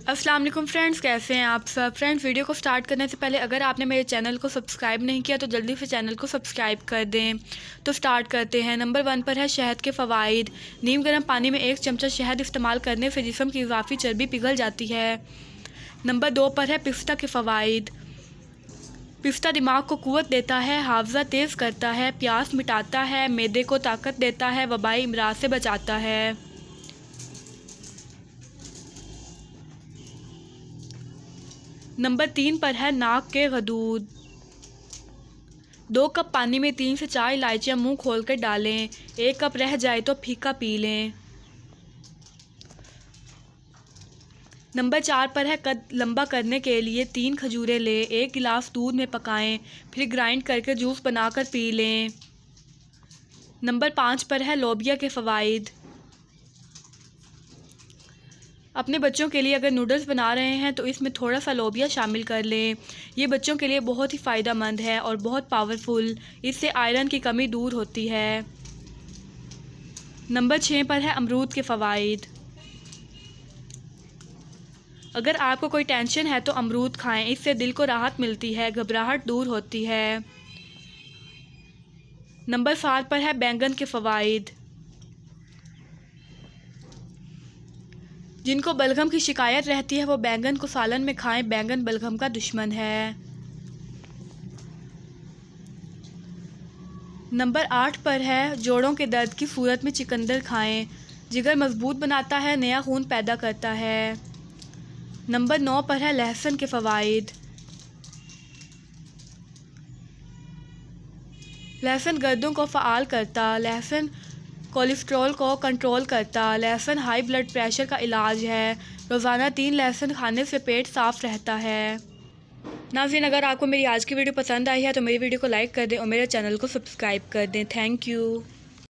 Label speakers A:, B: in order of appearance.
A: अस्सलाम वालेकुम फ्रेंड्स, कैसे हैं आप सब। फ्रेंड्स, वीडियो को स्टार्ट करने से पहले अगर आपने मेरे चैनल को सब्सक्राइब नहीं किया तो जल्दी से चैनल को सब्सक्राइब कर दें। तो स्टार्ट करते हैं। नंबर 1 पर है शहद के फ़वाइद। नीम गर्म पानी में 1 चमचा शहद इस्तेमाल करने से जिस्म की इजाफी चर्बी पिघल जाती है। नंबर 2 पर है पिस्ता के फ़वाइद। पिस्ता दिमाग को क़ुव्वत देता है, हाफ़ज़ा तेज़ करता है, प्यास मिटाता है, मैदे को ताकत देता है, वबाई अमराज से बचाता है। नंबर 3 पर है नाक के गदूद। 2 कप पानी में 3 से 4 इलायचियाँ मुंह खोल कर डालें। 1 कप रह जाए तो फीका पी लें। नंबर 4 पर है कद लंबा करने के लिए 3 खजूरें लें, 1 गिलास दूध में पकाएं, फिर ग्राइंड करके जूस बनाकर पी लें। नंबर 5 पर है लोबिया के फ़वाइद। अपने बच्चों के लिए अगर नूडल्स बना रहे हैं तो इसमें थोड़ा सा लोबिया शामिल कर लें। ये बच्चों के लिए बहुत ही फ़ायदेमंद है और बहुत पावरफुल। इससे आयरन की कमी दूर होती है। नंबर 6 पर है अमरूद के फ़वाइद। अगर आपको कोई टेंशन है तो अमरूद खाएं, इससे दिल को राहत मिलती है, घबराहट दूर होती है। नंबर 7 पर है बैंगन के फ़वाइद। जिनको बलगम की शिकायत रहती है वो बैंगन को सालन में खाएं, बैंगन बलगम का दुश्मन है। नंबर 8 पर है जोड़ों के दर्द की सूरत में चिकंदर खाएं, जिगर मजबूत बनाता है, नया खून पैदा करता है। नंबर 9 पर है लहसुन के फ़वाइद। लहसुन गर्दों को फ़आल करता, लहसुन कोलेस्ट्रॉल को कंट्रोल करता, लहसुन हाई ब्लड प्रेशर का इलाज है। रोज़ाना 3 लहसुन खाने से पेट साफ़ रहता है। नाज़रीन, अगर आपको मेरी आज की वीडियो पसंद आई है तो मेरी वीडियो को लाइक कर दें और मेरे चैनल को सब्सक्राइब कर दें। Thank you.